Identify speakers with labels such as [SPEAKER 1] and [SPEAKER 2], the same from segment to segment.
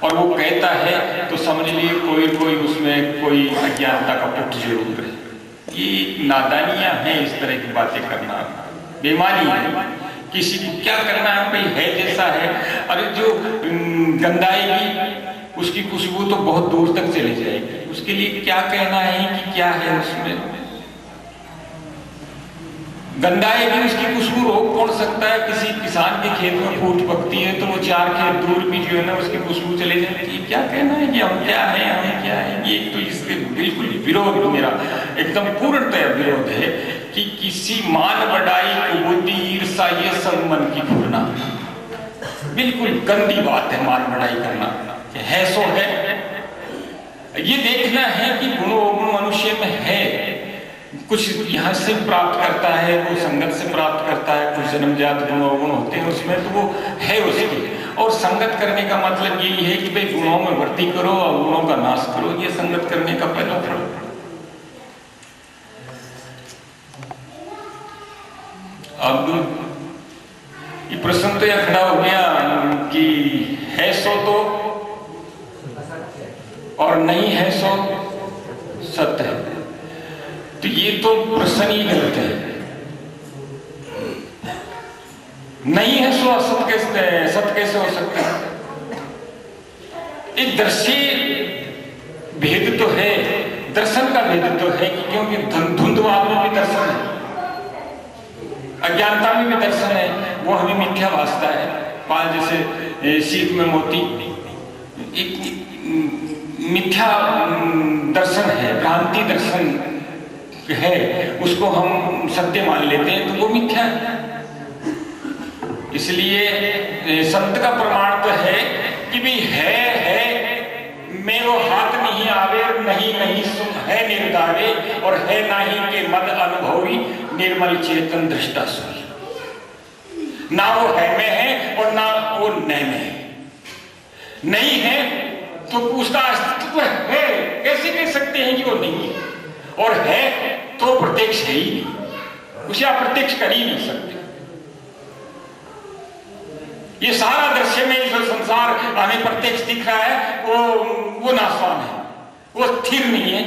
[SPEAKER 1] और वो कहता है तो समझ लिए कोई उसमें कोई अज्ञानता का पुट जरूर है। ये नादानियां हैं, इस तरह की बातें करना बेईमानी है। किसी को क्या करना है, भाई है जैसा है। अरे जो गंदाएगी उसकी खुशबू तो बहुत दूर तक चली जाएगी, उसके लिए क्या कहना है कि क्या है उसमें। गंदाएगी उसकी खुशबू रोक कौन सकता है। किसी किसान के खेत में फूट पकती है तो वो 4 खेत दूर भी जो है ना उसकी खुशबू चले जाती है। क्या कहना है कि हम क्या है, हमें क्या है। ये तो इसके बिल्कुल विरोध, मेरा एकदम पूर्णतः विरोध है कि किसी मान बढ़ाई कुबुद्धि ईर्षा ये सब मन की फूलना बिल्कुल गंदी बात है। मान बढ़ाई करना है सो है। ये देखना है कि गुण मनुष्य में है, कुछ यहाँ से प्राप्त करता है, वो संगत से प्राप्त करता है, कुछ जन्मजात गुण अवगुण होते हैं उसमें, तो वो है उसकी। और संगत करने का मतलब यही है कि भाई गुणों में वृद्धि करो और गुणों का नाश करो, ये संगत करने का पहला फल। अब ये प्रश्न तो यह खड़ा हो गया कि है सो तो और नहीं है सो सत्य है, तो ये तो प्रश्न ही गलत है। नहीं है सो असत कैसे, सत्य कैसे हो सकता है। एक दर्शी भेद तो है, दर्शन का भेद तो है कि क्योंकि धुंधवाद में भी दर्शन है, अज्ञानता में भी दर्शन है, वो हमें मिथ्या भासता है। पाल जैसे सीप में मोती, एक मिथ्या दर्शन है, भ्रांति दर्शन है, उसको हम सत्य मान लेते हैं तो वो मिथ्या है। इसलिए संत का प्रमाण तो है कि भी है मेरो हाथ नहीं आवे, नहीं सुन है निर्दारे, और है नहीं के मद अनुभवी निर्मल चेतन दृष्टा सोई। ना वो है में है और ना वो न में है। नहीं है तो उसका अस्तित्व है, कैसे कह सकते हैं कि वो नहीं है, और है तो प्रत्यक्ष है ही नहीं, उसे आप प्रत्यक्ष कर ही नहीं सकते। ये सारा दृश्य में जो संसार हमें प्रत्यक्ष दिख रहा है वो नाशवान है, वो स्थिर नहीं है,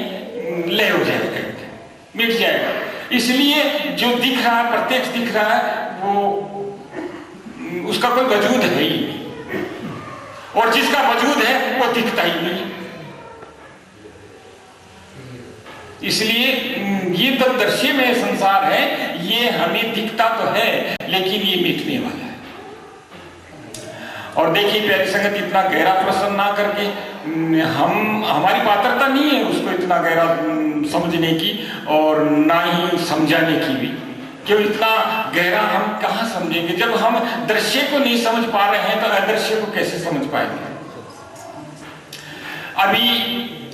[SPEAKER 1] लय हो जाएगा, मिट जाएगा। इसलिए जो दिख रहा है, प्रत्यक्ष दिख रहा है, वो उसका कोई वजूद है ही नहीं, और जिसका वजूद है वो दिखता ही नहीं। इसलिए ये तत्दर्शी में संसार है, ये हमें दिखता तो है लेकिन ये मिटने वाला है। और देखिए प्यारी संगत, इतना गहरा प्रश्न ना करके हमारी पात्रता नहीं है उसको इतना गहरा समझने की और ना ही समझाने की भी, क्यों इतना गहरा हम कहाँ समझेंगे। जब हम दृश्य को नहीं समझ पा रहे हैं तो अदृश्य को कैसे समझ पाएंगे। अभी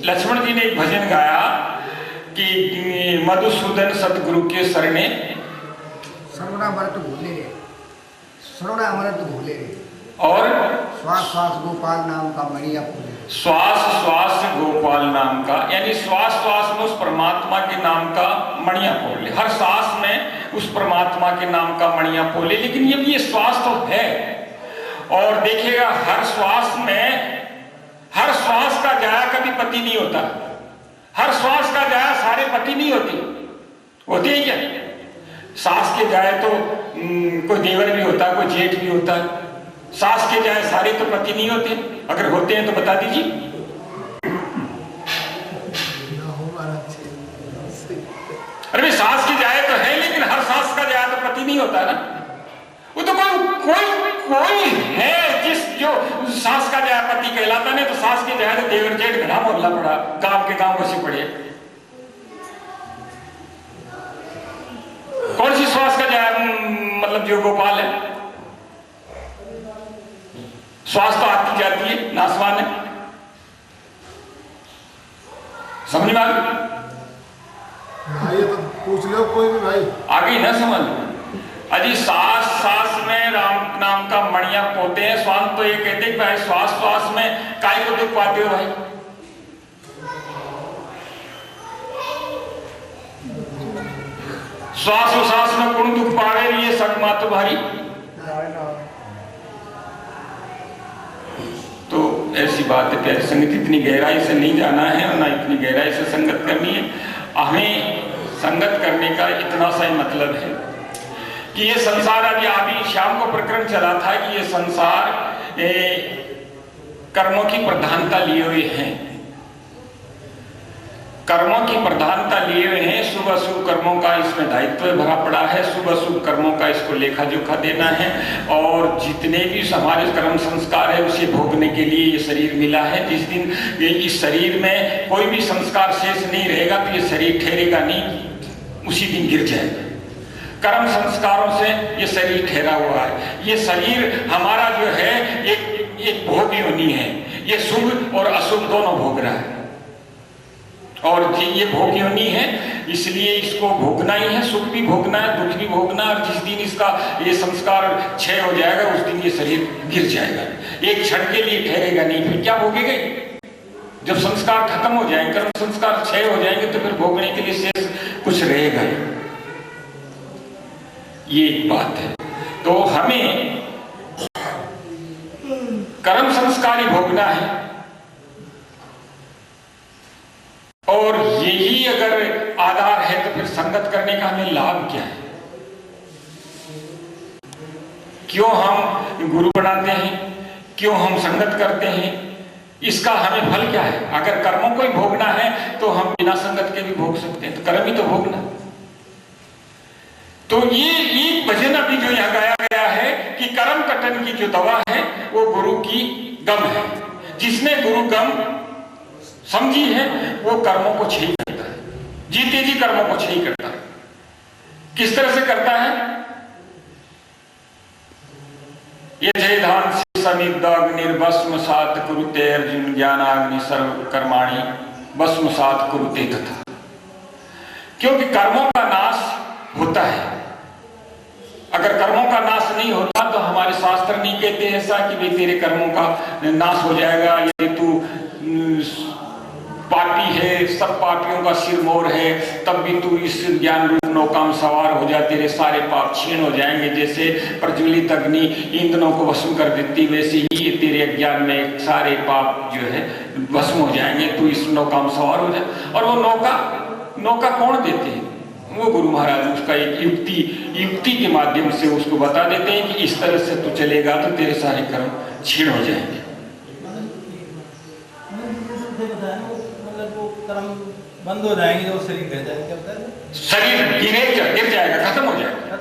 [SPEAKER 1] लक्ष्मण जी ने एक भजन गाया कि मधुसूदन सतगुरु के शरणे
[SPEAKER 2] सर्वनामृत भूले रे, सर्वनामृत भूले रे,
[SPEAKER 1] और
[SPEAKER 2] श्वास श्वास गोपाल नाम का मणिया फूले।
[SPEAKER 1] श्वास श्वास गोपाल नाम का, यानी श्वास श्वास में उस परमात्मा के नाम का मणिया फोले, हर सांस में उस परमात्मा के नाम का मणिया फोले। लेकिन ये श्वास तो है, और देखिएगा हर श्वास में, हर श्वास का जाया कभी पति नहीं होता, हर श्वास का जाया सारे पति नहीं होती है क्या। सास के जाए तो कोई देवर भी होता है, कोई जेठ भी होता है, सास के जाए सारे तो पति नहीं होते, अगर होते हैं तो बता दीजिए। अरे सास की जाए तो है, लेकिन हर सास का जाए तो पति नहीं होता ना। वो तो कोई है जिस जो सास का जाए पति कहलाता नहीं, तो सास की जाए तो देवर जेठ घना मोहल्ला पड़ा, गांव के गांव बसे पड़े। कौन सी श्वास का जाए मतलब जो गोपाल है। श्वास तो आती जाती है, नासवान है, समझ में आ गई।
[SPEAKER 3] ये तो पूछ लो कोई भी भाई,
[SPEAKER 1] आगे ना समझ। अजी सांस में राम नाम का मणिया पोते हैं। स्वान तो ये कहते हैं भाई श्वास श्वास में काय को दुख पाते हो भाई। श्वास उश्वास में कौन दुख पावे, ये सक मातो भारी। तो ऐसी बात है प्यारी संगत, इतनी गहराई से नहीं जाना है और ना इतनी गहराई से संगत करनी है। हमें संगत करने का इतना सा ही मतलब है कि ये संसार, अभी शाम को प्रकरण चला था कि ये संसार कर्मों की प्रधानता लिए हुए हैं, कर्मों की प्रधानता लिए हुए हैं। शुभ अशुभ कर्मों का इसमें दायित्व भरा पड़ा है, शुभ अशुभ कर्मों का इसको लेखा जोखा देना है, और जितने भी हमारे कर्म संस्कार है उसे भोगने के लिए ये शरीर मिला है। जिस दिन इस शरीर में कोई भी संस्कार शेष नहीं रहेगा तो ये शरीर ठहरेगा नहीं, उसी दिन गिर जाएगा। कर्म संस्कारों से ये शरीर ठहरा हुआ है। ये शरीर हमारा जो है एक भोग योनि है, ये शुभ और अशुभ दोनों भोग रहा है, और ये भोग योनि है, इसलिए इसको भोगना ही है। सुख भी भोगना है, दुख भी भोगना है, और जिस दिन इसका ये संस्कार क्षय हो जाएगा उस दिन ये शरीर गिर जाएगा, एक क्षण के लिए ठहरेगा नहीं। फिर क्या भोगेगा? जब संस्कार खत्म हो जाएंगे, कर्म संस्कार क्षय हो जाएंगे, तो फिर भोगने के लिए शेष कुछ रहेगा नहीं। ये एक बात है। तो हमें कर्म संस्कार ही भोगना है, और यही अगर आधार है तो फिर संगत करने का हमें लाभ क्या है? क्यों हम गुरु बनाते हैं, क्यों हम संगत करते हैं, इसका हमें फल क्या है? अगर कर्मों को ही भोगना है तो हम बिना संगत के भी भोग सकते हैं, तो कर्म ही तो भोगना। तो ये एक भजन अभी जो यहाँ गाया गया है कि कर्म कटन की जो दवा है वो गुरु की गम है। जिसने गुरु गम समझी है वो कर्मों को क्षय करता है, जीते जी कर्मों को क्षय करता है। किस तरह से करता है? यथेधान समिद्धाग्निर्भस्मसात् कुरुते अर्जुन ज्ञानाग्नि सर्व कर्माणि भस्मसात् कुरुते तथा। क्योंकि कर्मों का नाश होता है। अगर कर्मों का नाश नहीं होता तो हमारे शास्त्र नहीं कहते ऐसा कि भाई तेरे कर्मों का नाश हो जाएगा, यदि तू पापी है, सब पापियों का सिर मोर है, तब भी तू इस ज्ञान रूप नौका में सवार हो जा, तेरे सारे पाप क्षीण हो जाएंगे। जैसे प्रज्वलित अग्नि ईंधनों को भस्म कर देती, वैसे ही तेरे अज्ञान में सारे पाप जो है भस्म हो जाएंगे, तू इस नौका में सवार हो जाए। और वो नौका कौन देते हैं? वो गुरु महाराज उसका एक युक्ति के माध्यम से उसको बता देते हैं कि इस तरह से तू चलेगा तो तेरे सारे कर्म क्षीण हो जाएंगे।
[SPEAKER 4] कर्म बंद हो जाएंगे, वो शरीर गिर जाएगा,
[SPEAKER 1] शरीर गिर जाएगा, खत्म हो जाएगा।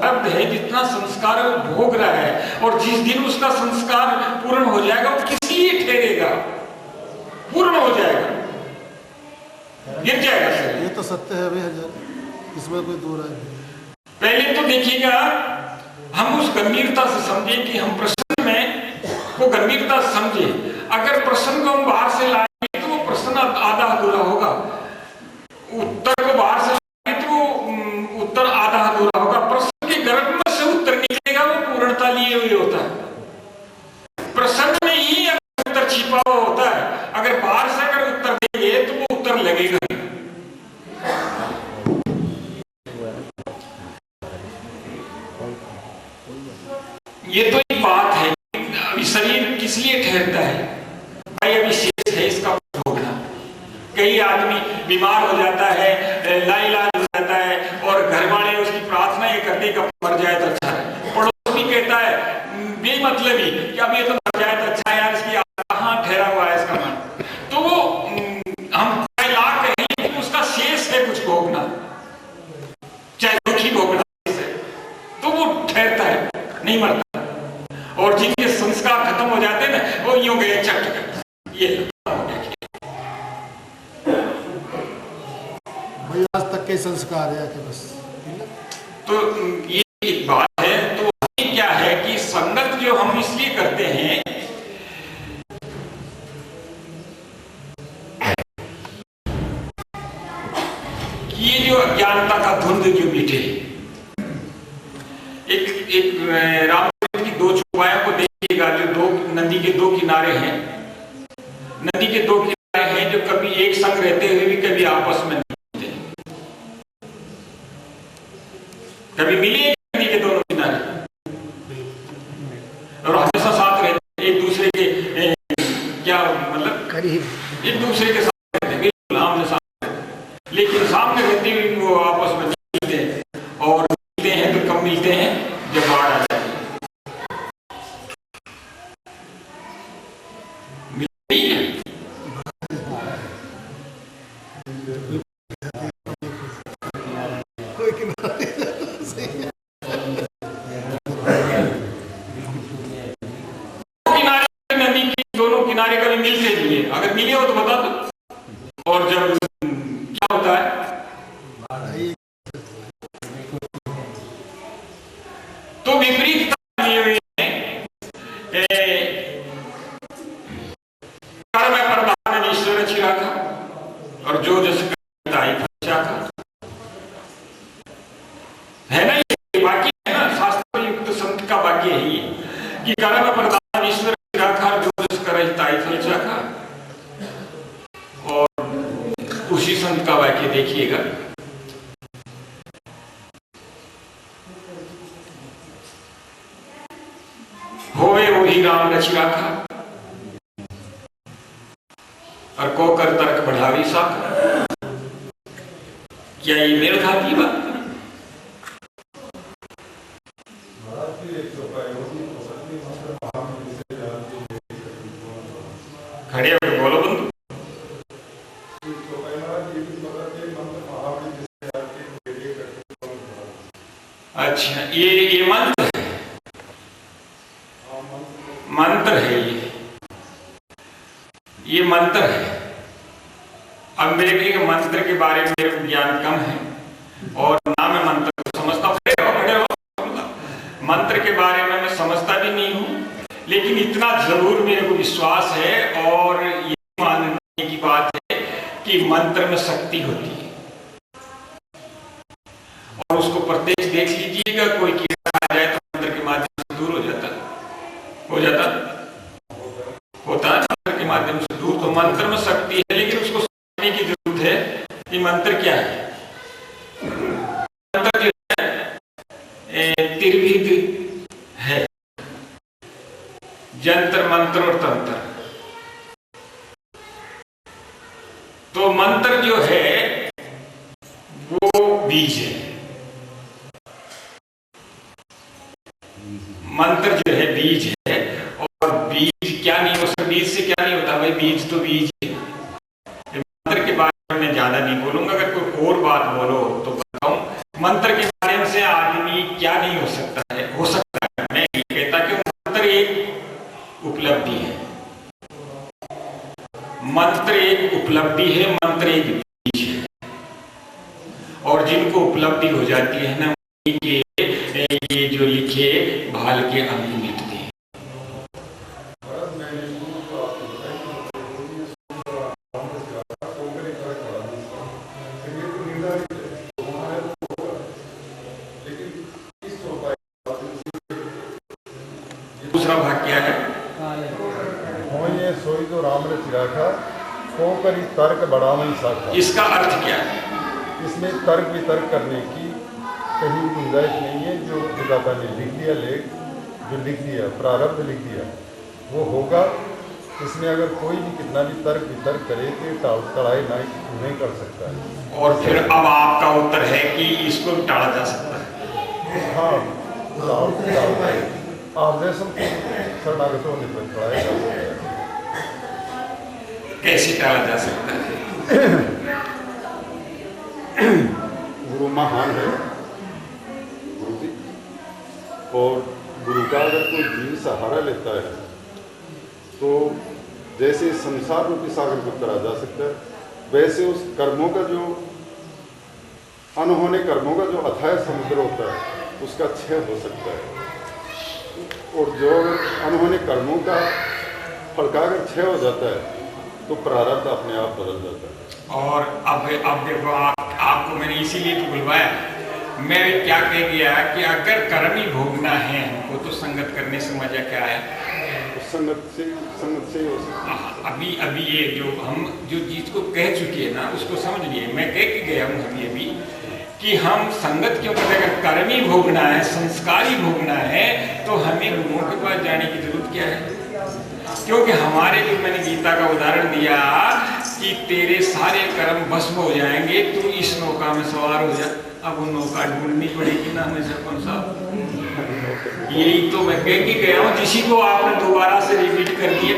[SPEAKER 1] अब है जितना संस्कार भोग रहा है, और जिस दिन उसका संस्कार पूर्ण हो जाएगा वो किस लिए ठहरेगा? पूर्ण हो जाएगा, गिर जाएगा शरीर।
[SPEAKER 3] ये तो सत्य है भाई हजार, इसमें कोई दो राय नहीं।
[SPEAKER 1] पहले तो देखिएगा, हम उस गंभीरता से समझे कि हम प्रश्न में वो गंभीरता से समझे। अगर प्रश्न को हम बाहर से लाएंगे तो वो प्रश्न आधा अधूरा होगा, उत्तर को बाहर से लाएंगे तो वो उत्तर आधा अधूरा होगा। प्रश्न के गर्भ में से उत्तर निकलेगा, वो पूर्णता लिए हुए होता है। प्रश्न में ही अगर उत्तर छिपा हुआ होता है, अगर बाहर से अगर उत्तर देंगे तो वो उत्तर लगेगा। ये तो एक बात है, अभी शरीर किस लिए ठहरता है भाई? अभी शेष है इसका भोगना। कई आदमी बीमार हो जाता है, लाइलाज हो जाता है, और घर वाले उसकी प्रार्थना ये करते कि मर जाए तो अच्छा है। पड़ोस भी कहता है बेमतलबी कि अब ये तो मर जाए तो अच्छा है यार, इसकी कहाँ ठहरा हुआ है इसका मन। तो वो हम ला कहें कि उसका शेष है कुछ भोगना, चाहे दुखी भोगना, तो वो ठहरता है, नहीं मरता। और जिनके संस्कार खत्म हो जाते हैं ना, वो यूं गए चट कर ये
[SPEAKER 3] भाई आज तक के संस्कार है कि बस।
[SPEAKER 1] तो ये एक बात है। तो क्या है कि संगत जो हम इसलिए करते हैं कि ये जो अज्ञानता का धुंध जो मिटे, एक रामचरित की दो चौपायों को देखिएगा, जो दो नदी के दो किनारे हैं, नदी के दो किनारे हैं जो कभी एक संग रहते हुए भी कभी आपस में नहीं मिलते, कभी मिले नदी के दोनों किनारे, और हमेशा साथ रहते, एक दूसरे के एक दूसरे के साथ रहते हैं, बिल्कुल आमने सामने रहते हैं। लेकिन सामने रहते हुए वो आपस में मिलते हैं, और मिलते हैं तो कब मिलते हैं, जब बाढ़ आ जाती है। मिलती है नदी के दोनों किनारे कभी मिलते भी है, अगर मिले हो तो बता दो। और जब क्या होता है, तो विपरीत लिए हुए कर्म प्रधान ईश्वर चिरागा और जो जस है ना, ये वाक्य है ना, शास्त्र युक्त संत का वाक्य है ये, कि कर्म प्रधान ईश्वर चिरागा जो जस कर। और उसी संत का वाक्य देखिएगा, होवे वही राम रचि राखा और को कर तर्क बढ़ावी साखा। क्या ये मेल खाती बात? खड़े होकर बोलो बंधु। अच्छा, ये मंत्र है, मंत्र है ये मंत्र है। अब मेरे के मंत्र के बारे में मेरे ज्ञान कम है, और ना मैं मंत्र को समझता हूँ। मंत्र के बारे में मैं समझता भी नहीं हूँ, लेकिन इतना जरूर मेरे को विश्वास है और ये मानने की बात है कि मंत्र में शक्ति होती है। और उसको प्रत्यक्ष देख लीजिएगा, कोई कीड़ा आ जाए तो मंत्र के माध्यम से दूर हो जाता होता है मंत्र के माध्यम से दूर। तो मंत्र में शक्ति है, लेकिन उसको समझने की जरूरत है कि मंत्र क्या है। मंत्र जो है त्रिविध है, जंतर मंत्र और तंत्र। तो मंत्र जो है वो बीज है, मंत्र जो है बीज है। और बीज क्या नहीं हो सकता, बीज से क्या नहीं होता भाई, बीज तो बीज है। मंत्र के बारे में मैं ज्यादा नहीं बोलूंगा, अगर कोई और बात बोलो तो बताऊं। मंत्र के माध्यम से आदमी क्या नहीं हो सकता है, हो सकता है। मैं नहीं कहता कि मंत्र एक उपलब्धि है, मंत्र एक उपलब्धि है, मंत्र एक बीज है। और जिनको उपलब्धि हो जाती है ना, ये जो लिखे भाल के अंग मिटते हैं। दूसरा भाग क्या है,
[SPEAKER 3] ये सोई जो राम ने चिराखा को करी तर्क बढ़ावई साखा।
[SPEAKER 1] इसका अर्थ क्या है?
[SPEAKER 3] इसमें तर्क वितर्क करने की कहीं गुंजाइश नहीं है। जो विधाता ने लिख दिया, लेख जो लिख दिया, प्रारब्ध लिख दिया, वो होगा। इसमें अगर कोई भी कितना भी तर्क वितर्क करे तो टड़ाई नहीं कर सकता है।
[SPEAKER 1] और फिर अब आपका उत्तर है कि इसको टाला जा सकता है।
[SPEAKER 3] हाँ, आप जैसे शरणागतों ने टड़ाया जा सकता है।
[SPEAKER 1] कैसे टाला जा सकता है?
[SPEAKER 3] गुरु महान है, गुरु जी, और गुरु का अगर कोई जीव सहारा लेता है तो जैसे संसार रूपी सागर को तरा जा सकता है, वैसे उस कर्मों का जो अनहोने कर्मों का जो अथाह समुद्र होता है उसका क्षय हो सकता है। और जो अनहोने कर्मों का फड़का अगर क्षय हो जाता है तो प्रारब्ध अपने आप बदल जाता है।
[SPEAKER 1] और अब देखो, आपको मैंने इसीलिए तो बुलवाया। मैं क्या कह गया कि अगर कर्म ही भोगना है हमको, तो संगत करने से मजा क्या है?
[SPEAKER 3] तो संगत से हो सकता है।
[SPEAKER 1] अभी ये जो चीज को कह चुके हैं ना, उसको समझ लिए। मैं कह के गया हूँ अभी कि हम संगत क्यों करते? अगर कर्म ही भोगना है, संस्कार ही भोगना है, तो हमें गुरुओं के पास जाने की जरूरत क्या है? क्योंकि हमारे जो मैंने गीता का उदाहरण दिया कि तेरे सारे कर्म भस्म हो जाएंगे, तू इस नौका में सवार हो जा। अब वो नौका ढूंढनी पड़ेगी ना हमें सरपंच साहब। यही तो मैं कह के गया हूँ, जिसी को आपने दोबारा से रिपीट कर दिया।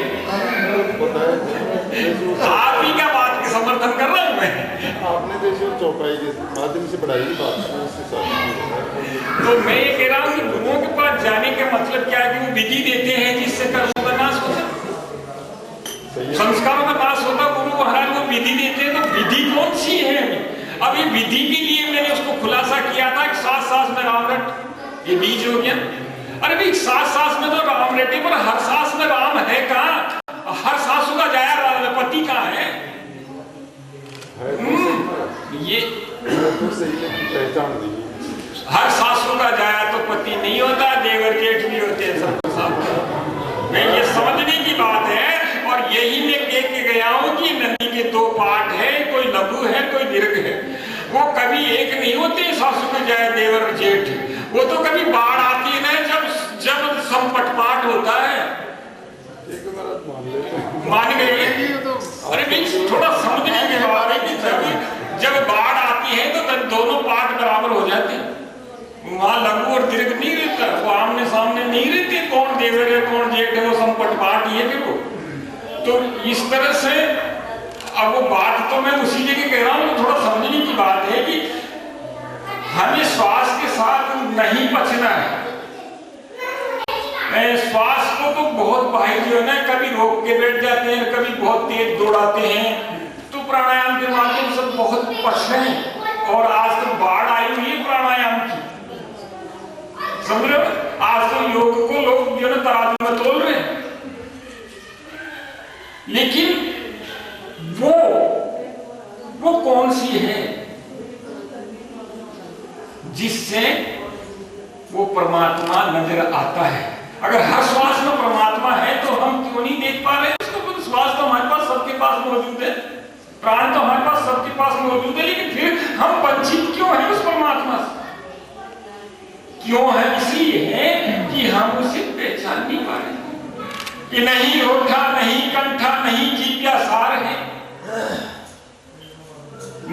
[SPEAKER 1] आप ही क्या बात के समर्थन कर रहा हूँ मैं।
[SPEAKER 3] आपने देखिए चौपाई के माध्यम से बढ़ाई बात उसके साथ।
[SPEAKER 1] तो मैं ये कह रहा हूँ कि गुरुओं के पास जाने का मतलब क्या है कि वो विधि देते हैं जिससे कर्मों का नाश होता, संस्कारों का नाश होता। गुरु महाराज को विधि देते हैं, तो विधि कौन सी है? अब ये विधि के लिए मैंने उसको खुलासा किया था कि सास सास में राम रट, ये बीज हो गया। अरे भाई सास सास में तो राम रटे, पर हर सास में राम है कहाँ? हर सासू का जाया पति कहाँ है? ये
[SPEAKER 3] पहचान नहीं।
[SPEAKER 1] हर सासू का जाया तो पति नहीं होता, देवर जेठ भी होते हैं सब। मैं ये समझने की बात है, और यही मैं कह के गया हूं कि नदी के दो पाठ है, कोई लघु है कोई दीर्घ है। वो कभी एक नहीं होते सासू के जाया देवर जेठ, वो तो कभी बाढ़ आती है ना, जब संपटपाठ होता है। मान गए? अरे भाई थोड़ा समझने की बात है कि जब बाढ़ आती है तो दोनों पाठ बराबर हो जाते हैं। वहां लघु और दीर्घ नहीं रहता, वो आमने सामने नहीं रहते, कौन देवर है कौन जेठ है, वो संपट पाठ ही है फिर वो। तो इस तरह से अब वो बात तो मैं उसी जगह कह रहा हूँ, थोड़ा समझने की बात है कि हमें श्वास के साथ नहीं बचना है। श्वास को तो बहुत भाई जो है ना, कभी रोक के बैठ जाते हैं, कभी बहुत तेज दौड़ाते हैं, तो प्राणायाम के माध्यम से बहुत पछ रहे हैं। और आज तो बाढ़ आई हुई है प्राणायाम की, समझ रहे हो? आज तो योग को लोग जो है ना तराजू में तोल रहे हैं, लेकिन वो कौन सी है जिससे वो परमात्मा नजर आता है? अगर हर श्वास में परमात्मा है तो हम क्यों नहीं देख पा रहे उसको? श्वास तो हमारे पास सबके पास मौजूद है, प्राण तो हमारे पास सबके पास मौजूद है, लेकिन फिर हम वंचित क्यों हैं उस परमात्मा से? क्यों है? इसलिए है कि हम उसे पहचान नहीं पा रहे कि नहीं होठा नहीं कंठा नहीं जिह्वा सार है,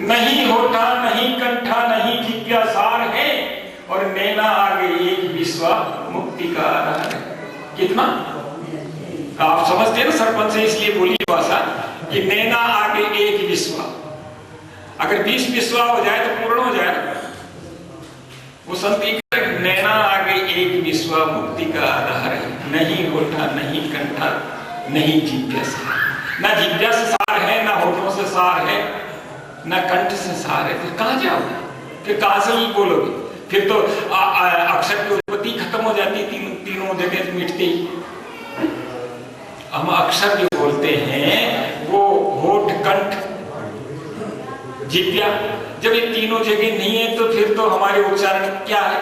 [SPEAKER 1] नहीं होठा नहीं कंठा नहीं जिह्वा सार है, और नैना आगे एक विश्वा मुक्ति का आधार है। कितना आप समझते हैं ना सरपंच से, इसलिए बोली भाषा कि नैना आगे एक विश्वा। अगर 20 विश्वा हो जाए तो पूर्ण हो जाए। वो संत नैना आगे एक विश्वा मुक्ति का आधार है, नहीं होठा नहीं कंठा नहीं जिह्वा सार। ना जिह्वा से सार है, ना होठों से सार है, ना कंठ से सार है। फिर कहां जाओगे? फिर कहां से बोलोगे? फिर तो अक्षर की उत्पत्ति खत्म हो जाती, तीनों जगह मिटते ही। हम अक्षर जो बोलते हैं वो होठ कंठ जिह्वा, जब ये तीनों जगह नहीं है तो फिर तो हमारे उच्चारण क्या है?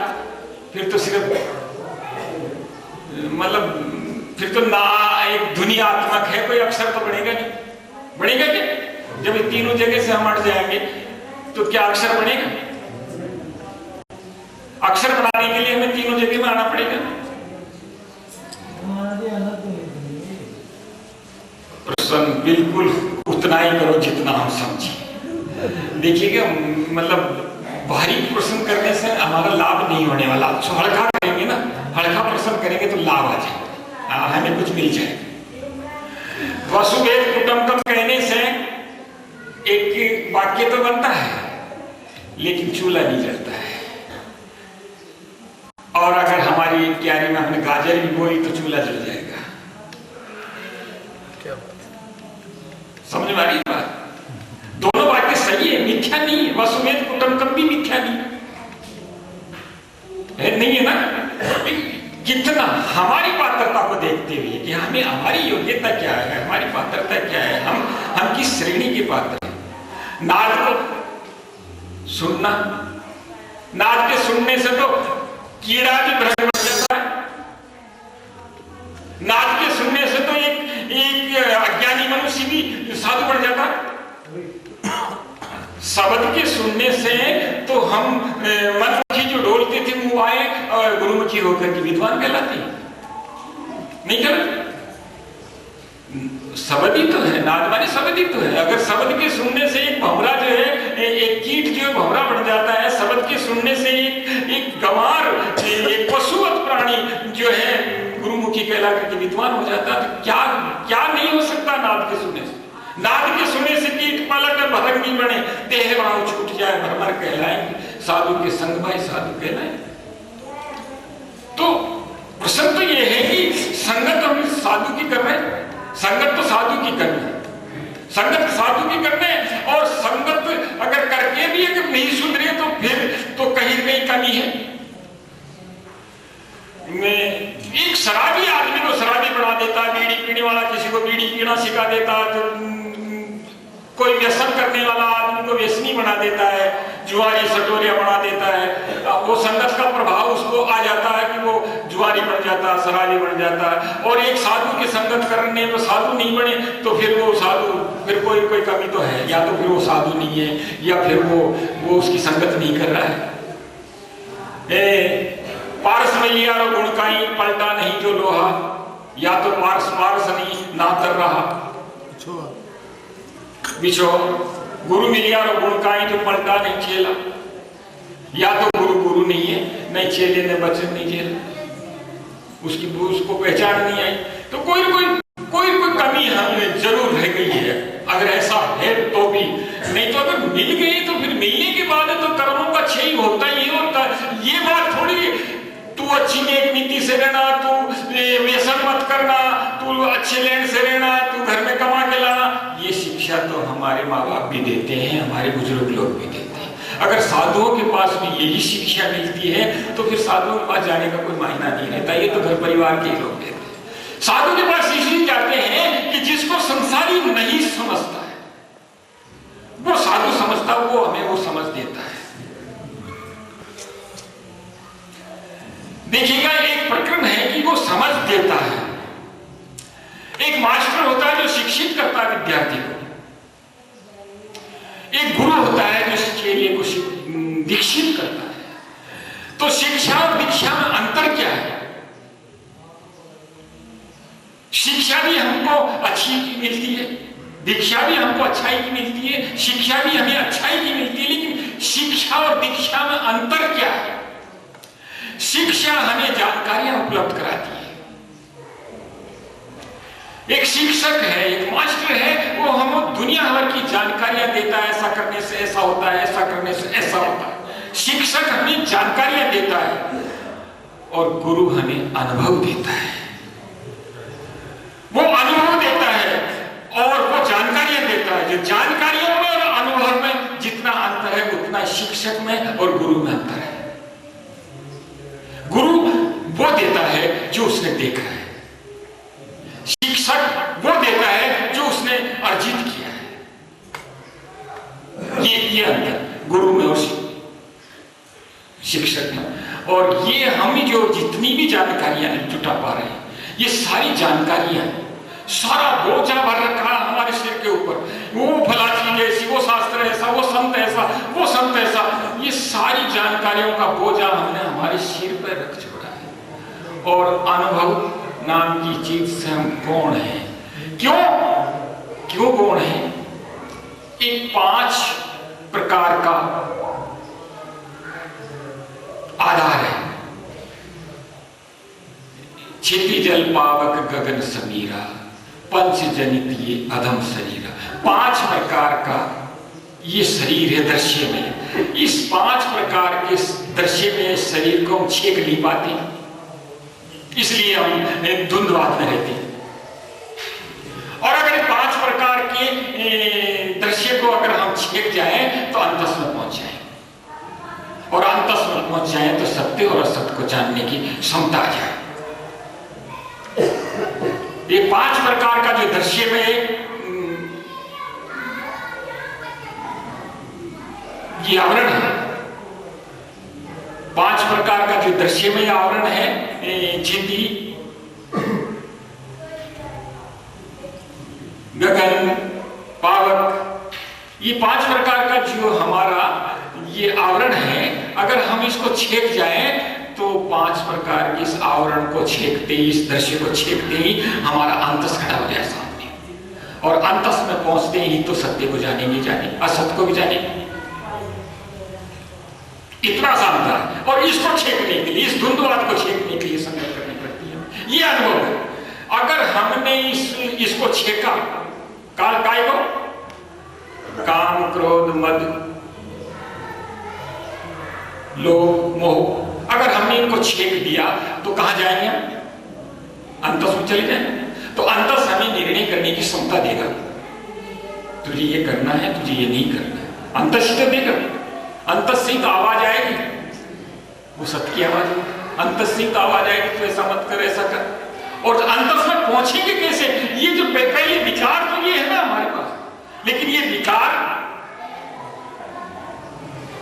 [SPEAKER 1] फिर तो सिर्फ मतलब फिर तो ना एक ध्वनियात्मक है, कोई अक्षर तो बनेगा नहीं। बनेगा क्या? जब ये तीनों जगह से हम हट जाएंगे तो क्या अक्षर बनेगा? अक्षर बनाने के लिए हमें तीनों जगह में आना पड़ेगा। प्रश्न बिल्कुल उतना ही करो जितना हम समझे। देखिएगा मतलब भारी प्रश्न करने से हमारा लाभ नहीं होने वाला। तो हल्का करेंगे ना, हल्का प्रश्न करेंगे तो लाभ आ जाए, हमें कुछ मिल जाए। वसुधैव कुटुंबकम कहने से एक वाक्य तो बनता है, लेकिन चूल्हा नहीं जलता है। और अगर हमारी क्यारी में हमने गाजर भी बोई तो चूल्हा जल जाएगा। क्या बात समझ में आ रही बात? दोनों बातें सही है, मिथ्या नहीं है। वसुधैव कुटुंबकम भी मिथ्या नहीं है ना। कितना हमारी पात्रता को देखते हुए कि हमें हमारी योग्यता क्या है, हमारी पात्रता क्या है, हम किस श्रेणी के पात्र हैं। नाद को सुनना, नाद के सुनने से तो कीड़ा भी भ्रष्ट बन जाता है। नाद के सुनने से तो एक अज्ञानी मनुष्य भी साधु बन जाता है। शब्द के सुनने से तो हम मनमुखी जो डोलते थे मुंह आए और गुरुमुखी होकर के विद्वान कहलाते नहीं कहलाते। शब्द ही तो है, नाद माने शब्द ही तो है। अगर शब्द के सुनने से एक भंवरा जो है, एक कीट जो है भंवरा बन जाता है, शब्द के सुनने से एक गंवार, एक पशुवत प्राणी जो है गुरुमुखी कहला करके विद्वान हो जाता है, तो क्या क्या नहीं हो सकता नाद के सुनने से। नाद के सुनने से कीट पलट भरंगी बने, देह भाव छूट जाए, भरमर कहलाएंगे, साधु के संग भाई साधु कहलाएंगे। तो प्रश्न तो ये है कि संगत हम साधु की कर रहे हैं, संगत तो साधु की करनी है, संगत साधु की करने, और संगत अगर करके भी अगर नहीं सुधरे तो फिर तो कहीं कहीं कमी है। एक शराबी आदमी को शराबी बना देता है, बीड़ी पीने वाला किसी को बीड़ी पीना सिखा देता है, तो कोई व्यसन करने वाला आदमी को व्यसनी बना देता है, जुआरी सटोरिया बना देता है, वो संगत का प्रभाव उसको आ जाता है कि वो जुआरी बन जाता है, शराबी बन जाता है। और एक साधु की संगत करने में साधु नहीं बने तो फिर वो साधु, फिर कोई कमी तो है, या तो फिर वो साधु नहीं है, या फिर वो उसकी संगत नहीं कर रहा है। पारस में लिया रो गुणकाई, पलटा नहीं जो लोहा, या तो पारस नहीं ना कर रहा बिछो, गुरु मिलिया रो गुणकाई जो पलटा नहीं चेला, या तो गुरु नहीं है, नहीं चेले ने वचन नहीं झेला, उसको पहचान नहीं आई, तो कोई कमी हमें जरूर रह गई है। अगर ऐसा है तो भी, नहीं तो अगर मिल गई तो फिर मिलने के बाद तो कर्मों का क्षय होता ही होता। ये बात थोड़ी तू अच्छी नेक नीति से रहना, तू व्यसन मत करना, तू अच्छे लेन से रहना, तू घर में कमा के लाना, ये शिक्षा तो हमारे माँ बाप भी देते हैं, हमारे बुजुर्ग लोग भी देते हैं। अगर साधुओं के पास भी यही शिक्षा मिलती है तो फिर साधुओं के पास जाने का कोई मायना नहीं रहता, ये तो घर परिवार के लोग देते हैं। साधु के पास इसलिए जाते हैं कि जिसको संसारी नहीं समझता है वो साधु समझता, वो हमें वो समझ देता है। देखिएगा, एक प्रकरण है कि वो समझ देता है। एक मास्टर होता है जो शिक्षित करता है विद्यार्थी को, एक गुरु होता है जो चेले को दीक्षित करता है। तो शिक्षा और दीक्षा में अंतर क्या है? शिक्षा भी हमको अच्छी की मिलती है, दीक्षा भी हमको अच्छाई की मिलती है, शिक्षा भी हमें अच्छाई की मिलती है, लेकिन शिक्षा और दीक्षा में अंतर क्या है? शिक्षा हमें जानकारियां उपलब्ध कराती है। एक शिक्षक है, एक मास्टर है, वो हमें दुनिया भर की जानकारियां देता है, ऐसा करने से ऐसा होता है, ऐसा करने से ऐसा होता है। शिक्षक हमें जानकारियां देता है और गुरु हमें अनुभव देता है। वो अनुभव देता है और वो जानकारियां देता है। जो जानकारियों में और अनुभव में जितना अंतर है उतना शिक्षक में और गुरु में अंतर है। गुरु वो देता है जो उसने देखा है, शिक्षक वो देता है जो उसने अर्जित किया है। ये अंतर गुरु में और शिक्षक में। और ये हम जो जितनी भी जानकारियां जुटा पा रहे हैं, ये सारी जानकारियां, सारा बोझा भर रखा है हमारे सिर के ऊपर। वो फला चीज ऐसी, वो शास्त्र ऐसा, वो संत ऐसा, वो संत ऐसा, ये सारी जानकारियों का बोझा हमने हमारे सिर पर रख छोड़ा है। और अनुभव नाम की चीज से हम कौन है? क्यों कौन है? एक 5 प्रकार का आधार है। क्षिति जल पावक गगन समीरा, पंच जनित ये अधम शरीरा। 5 प्रकार का ये शरीर है दृश्य में। इस 5 प्रकार के दृश्य में शरीर को हम छेक नहीं पाते, इसलिए हम द्वंद्वात्म रहते हैं। और अगर 5 प्रकार के दृश्य को अगर हम छेक जाए तो अंतस में पहुंच जाए, और अंतस में पहुंच जाए तो सत्य और असत्य को जानने की क्षमता आ जाए। ये 5 प्रकार का जो दृश्य में ये आवरण है, 5 प्रकार का जो दृश्य में आवरण है, क्षिति, गगन, पावक, ये 5 प्रकार का जो हमारा ये आवरण है, अगर हम इसको छेक जाएं तो 5 प्रकार के इस आवरण को छेकते ही, इस दृश्य को छेकते ही हमारा अंतस खड़ा हो जाए सामने। पहुंचते ही तो सत्य को जानेंगे, असत्य को भी जानेंगे। इतना सा अंतर है। और इसको छेकने के लिए, इस द्वंद्ववाद को छेकने के लिए संघर्ष करनी पड़ती है। ये अनुभव है। अगर हमने इसको छेका, काय को, काम, क्रोध, मद, लोभ, मोह, अगर हमने इनको छेक दिया तो कहां जाएंगे? अंतस में चले जाएंगे। तो अंतस हमें निर्णय करने की क्षमता देगा, तुझे ये करना है, तुझे ये नहीं करना है। अंतस ही तो देगा। अंतस से तो आवाज आएगी, वो सत्य की आवाज है। अंतस से तो आवाज आएगी, तो ऐसा मत कर, ऐसा कर। और अंतस में पहुंचेंगे कैसे? ये जो पहले विकार तो ये है ना हमारे पास, लेकिन ये विकार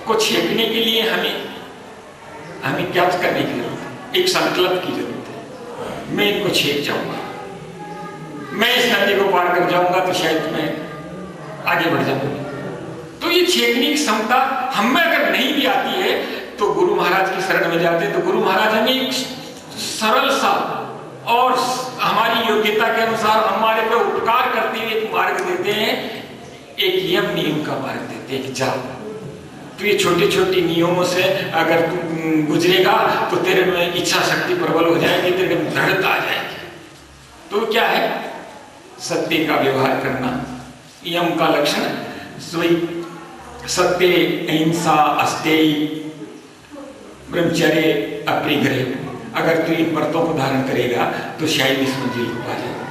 [SPEAKER 1] को छेकने के लिए हमें क्या करने की जरूरत है? एक संकल्प की जरूरत है। मैं इनको छेक जाऊंगा, मैं इस नदी को पार कर जाऊंगा तो शायद मैं आगे बढ़ जाऊंगा। तो ये छेकने की क्षमता हमें अगर नहीं भी आती है तो गुरु महाराज की शरण में जाते हैं, तो गुरु महाराज हमें एक सरल सा और हमारी योग्यता के अनुसार हमारे पे उपकार करते हुए एक मार्ग देते हैं, एक यम नियम का मार्ग देते हैं कि जाओ। तो ये छोटे छोटे नियमों से अगर तू गुजरेगा तो तेरे में इच्छा शक्ति प्रबल हो जाएगी, तेरे में दृढ़ता आ जाएगी। तो क्या है? सत्य का व्यवहार करना यम का लक्षण। सत्य, अहिंसा, अस्तेय, ब्रह्मचर्य, अपरिग्रह, अगर तू इन व्रतों को धारण करेगा तो शायद इस मंजिल को पा जाएगा।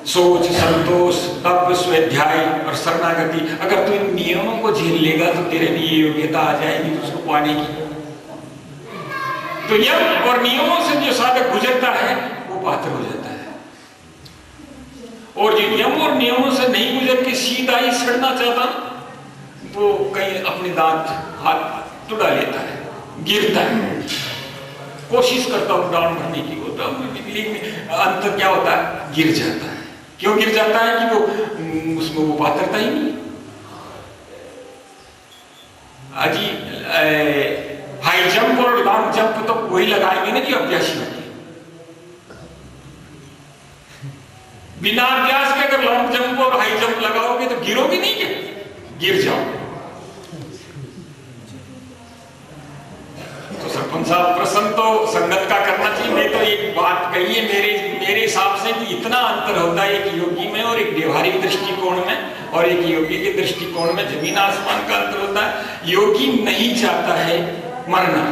[SPEAKER 1] सोच, संतोष, तप, स्वाध्याय और शरणागति, अगर तू इन नियमों को झेल लेगा तो तेरे लिए योग्यता आ जाएगी तो उसको पाने की। तो यम और नियमों से जो साधक गुजरता है वो पात्र हो जाता है, और जो यम और नियमों से नहीं गुजर के सीधा ही सड़ना चाहता वो कहीं अपने दांत हाथ तुड़ा लेता है, गिरता है। कोशिश करता हूं डाउन करने की, होता लेकिन अंत क्या होता है? गिर जाता है। क्यों गिर जाता है? कि वो उसमें वो पात्रता ही नहीं। अजी हाई जंप और लॉन्ग जंप तो वही लगाएंगे ना कि अभ्यासी होते हैं। बिना अभ्यास के अगर लॉन्ग जंप और हाई जंप लगाओगे तो गिरोगे नहीं, क्या गिर जाओगे। तो सरपंच साहब प्रश्न तो संगत का करना चाहिए। मैं तो एक बात कही है मेरे हिसाब से कि इतना अंतर होता है एक योगी में और एक व्यवहारिक दृष्टिकोण में, और एक योगी के दृष्टिकोण में जमीन आसमान का अंतर होता है। योगी नहीं चाहता है मरना,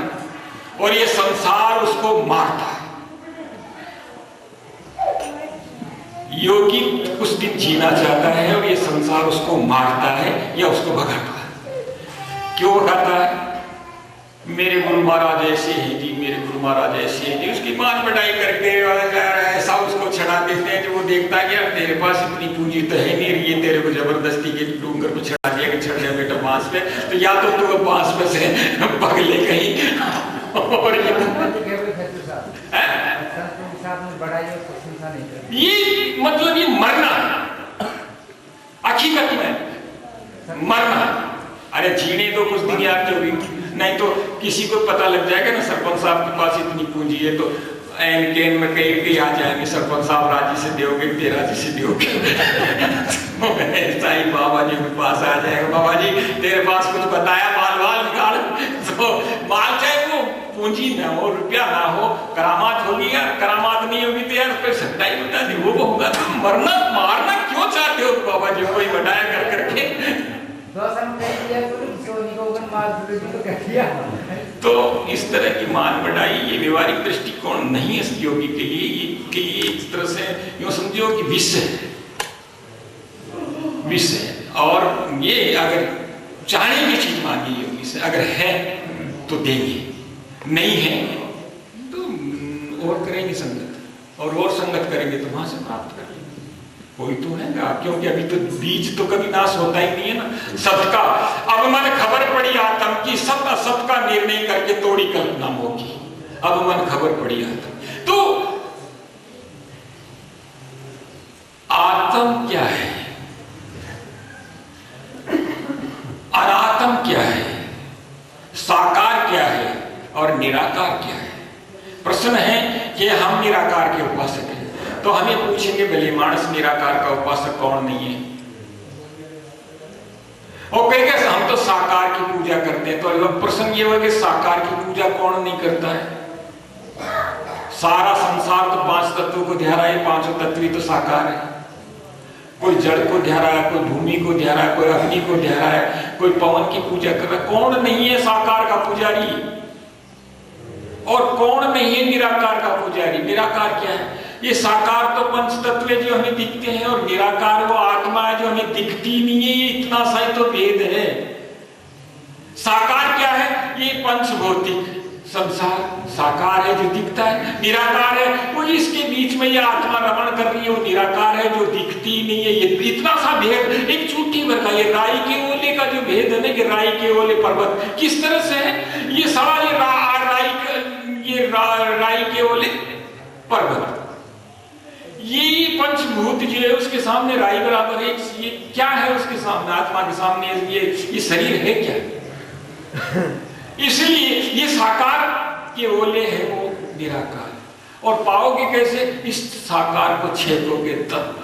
[SPEAKER 1] और ये संसार उसको मारता है। योगी कुछ दिन जीना चाहता है और ये संसार उसको मारता है या उसको भगाता है। क्यों भगाता है? मेरे गुरु महाराज ऐसे हैं जी, मेरे गुरु महाराज ऐसे हैं जी, उसकी मान बढ़ाई करके ऐसा उसको छड़ा देते हैं जो वो देखता है कि यार तेरे पास इतनी पूंजी तो है नहीं, ये तेरे को जबरदस्ती के डूंगर पे छड़ा दिया कि छड़ जा बेटा बांस पे, तो या तो तू बांस पे से पगले कहीं और ये मतलब ये मरना हकीकत में मरना। अरे जीने तो कुछ दिन याद होगी, नहीं तो किसी को पता लग जाएगा ना सरपंच साहब के पास इतनी पूंजी है, तो एन केन में कहीं आ जाएंगे सरपंच साहब राजी से दोगे, बेराजी से दोगे। ऐसा ही बाबा जी के पास आ जाएगा, बाबा जी तेरे पास कुछ बताया, माल निकाल। तो माल चाहे वो पूंजी ना हो, रुपया ना हो, करामात होगी यार, करामात नहीं होगी तो यार फिर सच्चाई बता दी वो होगा। तो मरना मारना क्यों चाहते हो बाबा जी को बताया कर करके? तो इस तरह की मान बढ़ाई ये व्यवहारिक दृष्टिकोण नहीं है योगी के लिए। ये इस तरह से यूं समझो कि विष है, और ये अगर चाहने की चीज मांगी योगी से, अगर है तो देंगे, नहीं है तो और करेंगे संगत, और संगत करेंगे तो वहां से प्राप्त करेंगे। कोई तो है ना, क्योंकि अभी तो बीज तो कभी नाश होता ही नहीं है ना। सत का अब मन खबर पड़ी आत्म की, सत असत का निर्णय करके तोड़ी कल्पना होगी। अब मन खबर पड़ी आत्म, तो आत्म क्या है, अनात्म क्या है, साकार क्या है और निराकार क्या है? प्रश्न है कि हम निराकार के उपासक हैं, तो हमें पूछेंगे भले मानस निराकार का उपासक कौन नहीं है? और कहेगा हम तो साकार की पूजा करते हैं। तो अब प्रश्न ये हुआ कि साकार की पूजा कौन नहीं करता है? सारा संसार तो 5 तत्वों को ध्यान है, 5 तत्व ही तो साकार है। कोई जड़ को ध्यान रहा है, कोई भूमि को ध्यान रहा है, कोई अग्नि को ध्यान रहा है, कोई पवन की पूजा कर रहा है। कौन नहीं है साकार का पुजारी और कौन नहीं है निराकार का पुजारी? निराकार क्या है? ये साकार तो पंच तत्व जो हमें दिखते हैं और निराकार वो आत्मा है जो हमें दिखती नहीं है। ये इतना सा ही तो भेद है। साकार क्या है? ये पंच भौतिक संसार साकार है जो दिखता है, निराकार है वो इसके बीच में ये आत्मा रमण कर रही है, वो निराकार है जो दिखती नहीं है। ये इतना सा भेद एक चुटकी भर का, ये राई के ओले का जो भेद है ना कि राई के ओले पर्वत किस तरह से है, ये सारा ये राई के ओले पर्वत, ये पंचभूत जो है उसके सामने राई बराबर है। ये क्या है उसके सामने, आत्मा के सामने ये शरीर है क्या? इसलिए ये साकार के ओले है वो निराकार। और पाओगे कैसे? इस साकार को छेदोगे तब।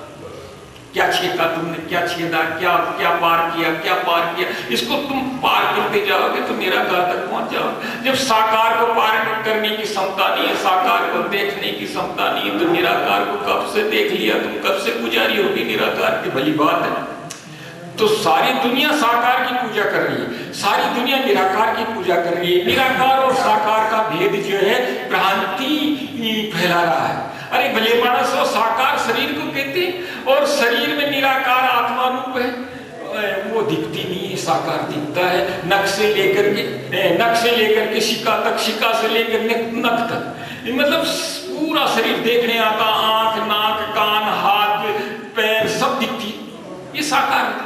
[SPEAKER 1] क्या छेदा तुमने, क्या छेदा, क्या पार किया, क्या पार किया? इसको तुम पार करते जाओगे तो निराकार तक पहुंच जाओगे। जब साकार को पार करने की क्षमता नहीं है, साकार को देखने की क्षमता नहीं है, तो निराकार को कब से देख लिया तुम, कब से पुजारी होगी निराकार की? भली बात है। तो सारी दुनिया साकार की पूजा कर रही है, सारी दुनिया निराकार की पूजा कर रही है। निराकार और साकार का भेद जो है भ्रांति फैला रहा है। अरे भले मानस और साकार शरीर को कहते हैं और शरीर में निराकार आत्मा रूप है, वो दिखती नहीं है, साकार दिखता है। नख से लेकर के शिका तक, शिका से लेकर नख तक, मतलब पूरा शरीर देखने आता, आंख, नाक, कान, हाथ, पैर सब दिखती, ये साकार है।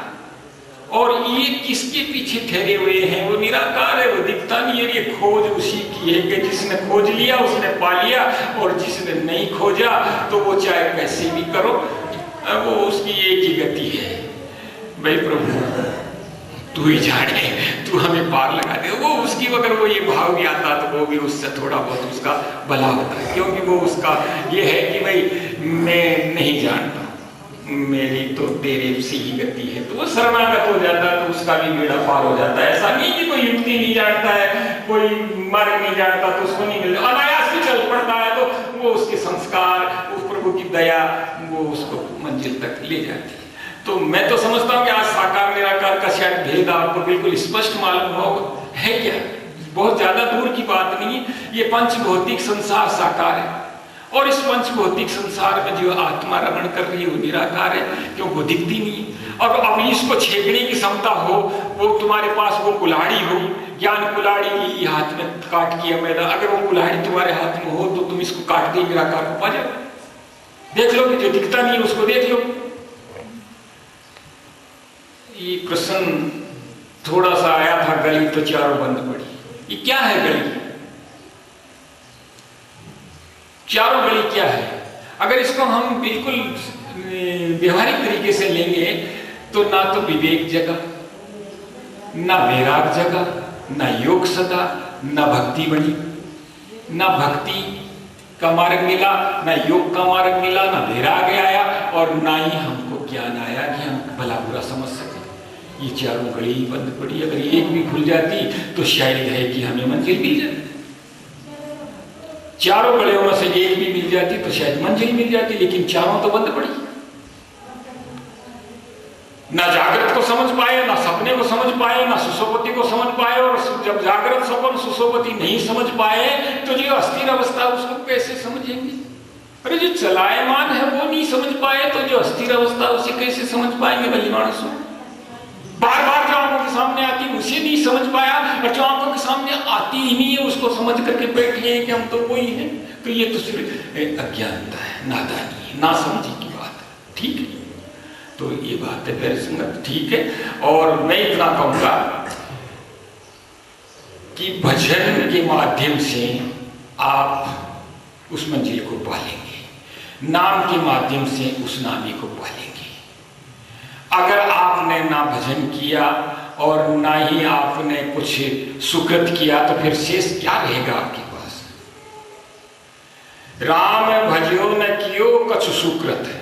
[SPEAKER 1] और ये किसके पीछे ठहरे हुए हैं? वो निराकार है, वो दिखता नहीं है। ये खोज उसी की है कि जिसने खोज लिया उसने पा लिया, और जिसने नहीं खोजा तो वो चाहे कैसे भी करो, वो उसकी एक ही गति है, भाई प्रभु तू ही जाने, तू हमें पार लगा दे। वो उसकी अगर वो ये भाव भी आता तो वो भी उससे थोड़ा बहुत उसका भला होता है, क्योंकि वो उसका ये है कि भाई मैं नहीं जानता, मेरी तो तेरे से ही गति है, तो वो शरणागत हो जाता है, तो उसका भी बेड़ा पार हो जाता है। ऐसा नहीं कि कोई युक्ति नहीं जानता है, कोई मार्ग नहीं जानता तो उसको नहीं मिलता, अनायास भी चल पड़ता है तो वो उसके संस्कार, उस प्रभु की दया वो उसको मंजिल तक ले जाती है। तो मैं तो समझता हूँ कि आज साकार निराकार का शायद भेद आपको बिल्कुल स्पष्ट मालूम होगा, है क्या? बहुत ज्यादा दूर की बात नहीं है। ये पंच भौतिक संसार साकार है और इस पंच भौतिक संसार में जो आत्मा रमण कर रही है वो निराकार है, क्योंकि वो दिखती नहीं है। और अब इसको छेड़ने की क्षमता हो, वो तुम्हारे पास वो कुल्हाड़ी हो, ज्ञान कुल्हाड़ी ली हाथ में काट किया मैदा, अगर वो कुल्हाड़ी तुम्हारे हाथ में हो तो तुम इसको काट के निराकार को पा जाओ। देख लो कि जो दिखता नहीं है उसको देख लो। ये प्रश्न थोड़ा सा आया था, गली तो चारों बंद पड़ी। ये क्या है गली? चारों गली क्या है? अगर इसको हम बिल्कुल व्यवहारिक तरीके से लेंगे तो ना तो विवेक जगा, ना वैराग जगा, ना योग सदा, ना भक्ति बनी, ना भक्ति का मार्ग मिला, ना योग का मार्ग मिला, ना वैराग आया और ना ही हमको ज्ञान आया कि हम भला बुरा समझ सके। ये चारों गली बंद पड़ी। अगर एक भी खुल जाती तो शायद है कि हमें मंजिल मिल जाती। चारों गलियों में से एक भी मिल जाती तो शायद मंजिल मिल जाती, लेकिन चारों तो बंद पड़ी। ना जागृत को समझ पाए, ना सपने को समझ पाए, ना सुसोपति को समझ पाए। और जब जागृत सपन सुसोपति नहीं समझ पाए तो जो अस्थिर अवस्था उसको कैसे समझेंगे? अरे जो चलायमान है वो नहीं समझ पाए तो जो अस्थिर अवस्था उसे कैसे समझ पाएंगे? भली मानस बार बार जो आंखों के सामने आती है उसे नहीं समझ पाया, और जो आंखों के सामने आती ही नहीं है उसको समझ करके बैठे हैं कि हम तो वही हैं। तो ये तो सिर्फ अज्ञानता है, नादानी है, ना समझी की बात है। ठीक है, तो ये बात है मेरे संगत, ठीक है। और मैं इतना कहूंगा कि भजन के माध्यम से आप उस मंजिल को पालेंगे, नाम के माध्यम से उस नामी को पालेंगे। अगर आपने ना भजन किया और ना ही आपने कुछ सुकृत किया तो फिर शेष क्या रहेगा आपके पास? राम भजो न कियो यो कछु सुकृत है।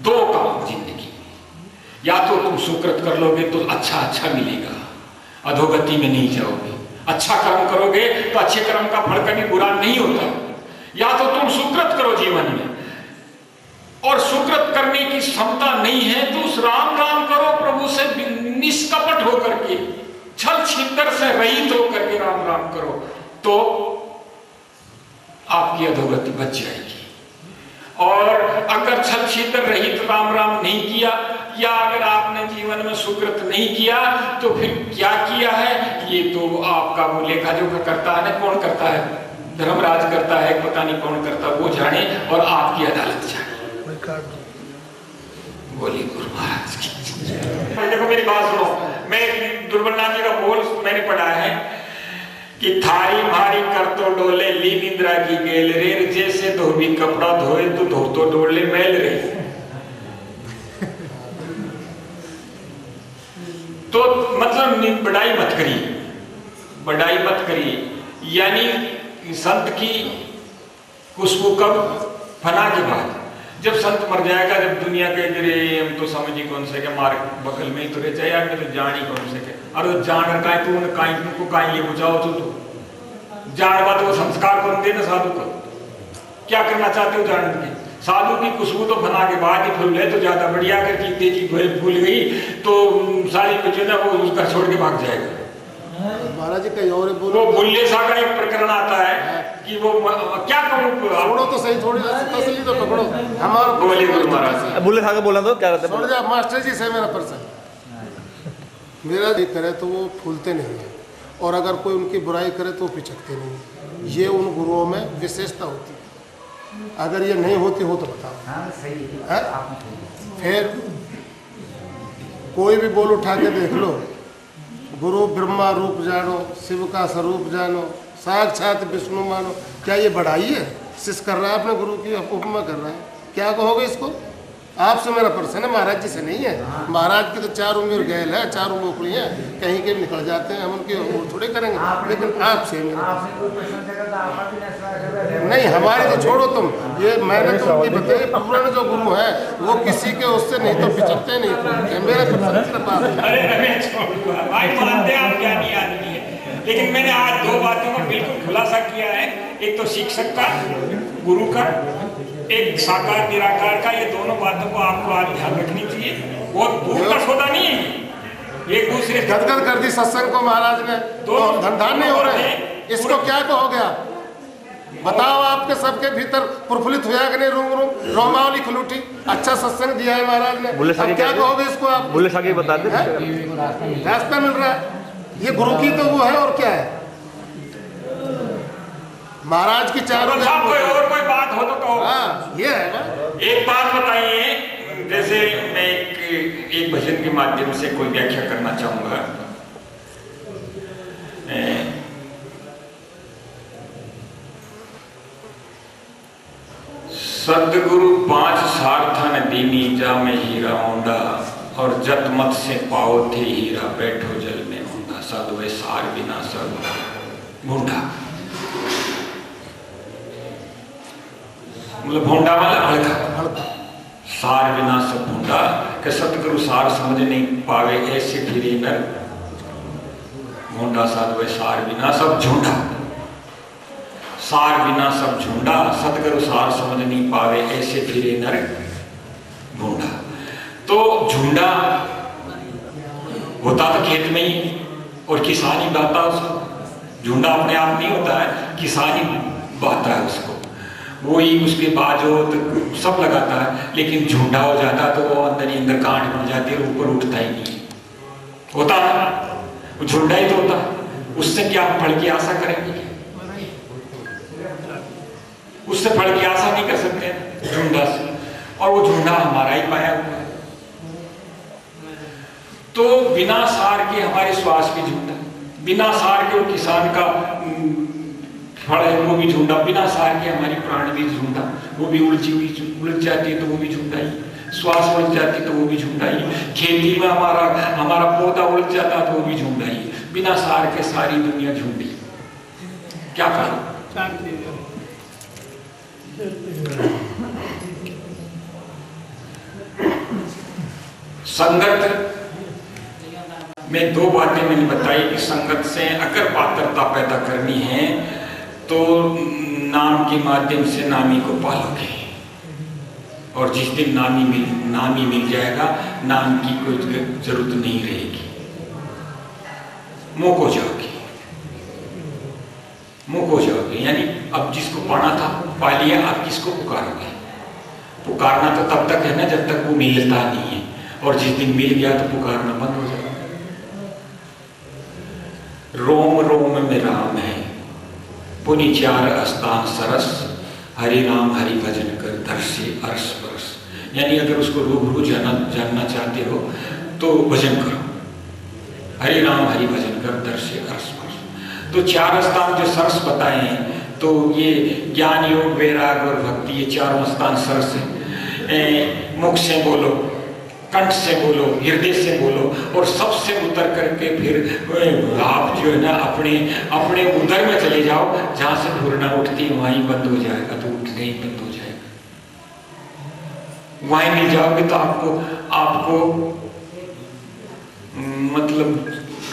[SPEAKER 1] दो काम जिंदगी में, या तो तुम सुकृत कर लोगे तो अच्छा मिलेगा, अधोगति में नहीं जाओगे। अच्छा कर्म करोगे तो अच्छे कर्म का फल कभी बुरा नहीं होता। या तो तुम सुकृत करो जीवन में, और सुकृत करने की क्षमता नहीं है तो उस राम करो, प्रभु से निष्कपट होकर के, छल छितर से रहित होकर के राम करो, तो आपकी अधोगति बच जाएगी। और अगर छल छितर रहित राम नहीं किया, या अगर आपने जीवन में सुकृत नहीं किया, तो फिर क्या किया है ये तो आपका वो लेखा जोखा करता है ना, कौन करता है, धर्मराज करता है, पता नहीं कौन करता, वो जाने और आपकी अदालत जाने। बोली गुरु महाराज की। देखो मेरी बात सुनो, मैं दुर्बलनाथ जी का बोल मैंने पढ़ा है कि थारी मारी कर तो डोले ली निंद्रा की गेल रे, जैसे धोबी कपड़ा धोए तो धो तो डोले मैल रे। तो मतलब बड़ाई मत करिए, यानी संत की खुशबू कब, फना के बाद। जब संत मर जाएगा, जब दुनिया के जरे हम तो समझी कौन से के मार बगल में ही तो रह जाए, मैं तो जान ही कौन से के, अरे जान का तू तुमको काई ले बुझाओ तो जान बात वो संस्कार कौन दे ना साधु को, क्या करना चाहते हो जान के। साधु की खुशबू तो फना के बाद ही फूल है तो ज्यादा बढ़िया, अगर चीते की भूल गई तो सारी बच्चे ना वो उसका छोड़ के भाग जाएगा।
[SPEAKER 5] महाराज जी कहीं और
[SPEAKER 1] वो बुल्ले सा का एक प्रकरण आता है कि वो क्या करूं,
[SPEAKER 5] पकड़ो तो सही, थोड़ी तसली तो पकड़ो। हमारा
[SPEAKER 1] बोले गुरु महाराज
[SPEAKER 4] बुल्ले खा के बोला तो क्या करते
[SPEAKER 5] छोड़ जा मास्टर जी से मेरा पर्सन मेरा करे तो वो फूलते नहीं है, और अगर कोई उनकी बुराई करे तो पिचकते नहीं। ये उन गुरुओं में विशेषता होती है। अगर ये नहीं होती हो तो बताओ। फिर कोई भी बोल उठा के देख लो, गुरु ब्रह्मा रूप जानो, शिव का स्वरूप जानो, साक्षात विष्णु मानो, क्या ये बढ़ाई है? शिष्य कर रहा है अपने गुरु की उपमा कर रहा है, क्या कहोगे इसको? आपसे मेरा प्रश्न है, महाराज जी से नहीं है। महाराज की तो 4 उम्र गैल है, 4 मोकड़ियाँ कहीं के भी निकल जाते हैं, हम उनकी थोड़े करेंगे। लेकिन आपसे नहीं, हमारे तो छोड़ो तुम, ये मैंने तो उनकी बताई, पूर्ण जो गुरु है वो किसी के उससे नहीं तो पिछड़ते नहीं। मेरा
[SPEAKER 1] लेकिन मैंने आज 2 बातों का बिल्कुल खुलासा किया है। एक तो शिक्षक का, गुरु का, एक साकार निराकार का, ये दोनों बातों को आपको आज ध्यान रखनी चाहिए। वो दूर का सौदा नहीं है, एक दूसरे
[SPEAKER 5] गदगद कर दी सत्संग को महाराज ने, तो हम धनधान नहीं हो रहे। इसको क्या कहोगे आप? बताओ, आपके सबके भीतर प्रफुल्लित हुआ कि नहीं? रोमावली खुल उठी। अच्छा सत्संग दिया है महाराज ने, अब क्या कहोगे इसको आप?
[SPEAKER 4] बुल्ले खा के बता दे,
[SPEAKER 5] रास्ता मिल रहा है। ये गुरु की तो वो है, और क्या है? महाराज की चारों
[SPEAKER 1] कोई बात हो तो कहो।
[SPEAKER 5] हाँ, ये है ना।
[SPEAKER 1] एक बात बताइए, जैसे मैं एक भजन के माध्यम से कोई व्याख्या करना चाहूंगा। सदगुरु 5 सार्थन दीनी जा में हीरा औंदा, और जत मत से पाओ थे हीरा बैठो जल में औंदा। सद वे सार बिना सब भूंडा, मतलब भोंडा वाला हल्का, सार बिना सब भूंडा, के सतगुरु सार समझ नहीं पावे ऐसे फिरे नर भोंडा। साध वे सार बिना सब झूंडा, सार बिना सब झूंडा, सतगुरु सार समझ नहीं पावे ऐसे फिरे नर भूंडा। तो झुंडा होता तो खेत में ही, और किसान ही बहता उसको। झुंडा अपने आप नहीं होता है, किसान ही बहता है उसको, वो ही उसके बाजो सब लगाता है। लेकिन झुंडा हो जाता तो वो अंदर ही अंदर गांठ बन जाती है, ऊपर उठता ही नहीं होता है, वो झुंडा ही तो होता है। उससे क्या हम फल की आशा करेंगे? उससे फल की आशा नहीं कर सकते झुंडा से, और वो झुंडा हमारा ही पाया हुआ है। तो बिना सार के हमारे श्वास भी झुंडा, बिना सार के वो किसान का फल है वो भी झुंडा, बिना सार के हमारी प्राण भी झुंडा, वो भी उलझ जाती है तो वो भी झुंडा ही, श्वास उलझ जाती तो वो भी झुंडा ही, खेती में हमारा पौधा उलझ जाता तो वो भी झुंडा ही। बिना सार के सारी दुनिया झुंडी, क्या करें? संगत में दो बातें मैंने बताई कि संगत से अगर पात्रता पैदा करनी है तो नाम के माध्यम से नामी को पालोगे, और जिस दिन नामी मिल जाएगा नाम की कोई जरूरत नहीं रहेगी, मुँह को जाओगे। यानी अब जिसको पाना था पा लिया, अब किसको पुकारोगे? पुकारना तो तब तक है ना जब तक वो मिलता नहीं है, और जिस दिन मिल गया तो पुकारना बंद हो जाएगा। रोम रोम में राम है, पुनि चार अस्तान सरस, हरि राम हरि भजन कर धरसे अरस परस। यानी अगर उसको रूबरू जानना चाहते हो तो भजन करो, हरि राम हरि भजन कर धरसे अरस परस। तो चार स्थान जो सरस बताए हैं, तो ये ज्ञान योग वैराग और भक्ति, ये चारों स्थान सरस हैं। मुख से बोलो, कंठ से बोलो, हृदय से बोलो, और सबसे उतर करके फिर आप जो है ना अपने उदर में चले जाओ, जहां से पूर्णा उठती वहीं बंद हो जाएगा, तो उठने ही बंद हो जाएगा। वहीं मिल जाओगे तो आपको मतलब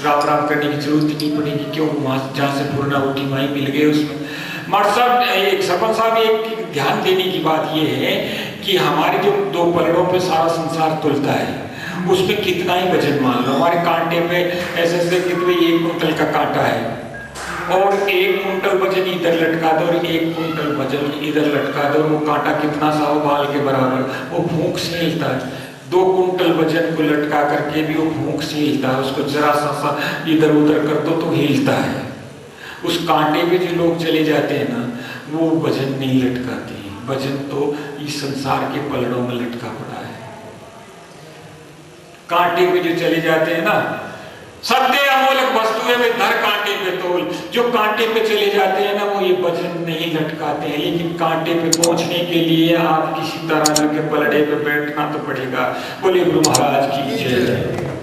[SPEAKER 1] राम राम करने की जरूरत नहीं पड़ेगी, क्यों? वहां जहां से पूर्णा उठी वहीं मिल गए उसमें। मठ साहब, एक सरपंच साहब, एक ध्यान देने की बात यह है कि हमारे जो दो पलड़ों पे सारा संसार तुलता है, उसमें कितना ही वजन मान लो, हमारे कांटे पे ऐसे कितने 1 कुंटल का कांटा है, और 1 कुंटल वजन इधर लटका दो और 1 कुंटल वजन इधर लटका दो, वो कांटा कितना सा हो, बाल के बराबर, वो भूख से हिलता है। 2 कुंटल वजन को लटका करके भी वो भूख से हिलता है, उसको जरा सा इधर उधर कर दो तो हिलता है। उस कांटे पे जो लोग चले जाते हैं ना, वो वजन नहीं लटकाते हैं, वजन तो इस संसार के पलड़ों में लटका पड़ा है। कांटे पे जो चले जाते हैं ना, सत्य अमोलक वस्तु है वे धर कांटे पे तोल, जो कांटे पे चले जाते हैं ना वो ये वजन नहीं लटकाते हैं। लेकिन कांटे पे पहुंचने के लिए आप किसी तरह के पलड़े पे बैठना तो पड़ेगा। बोले गुरु महाराज की जय।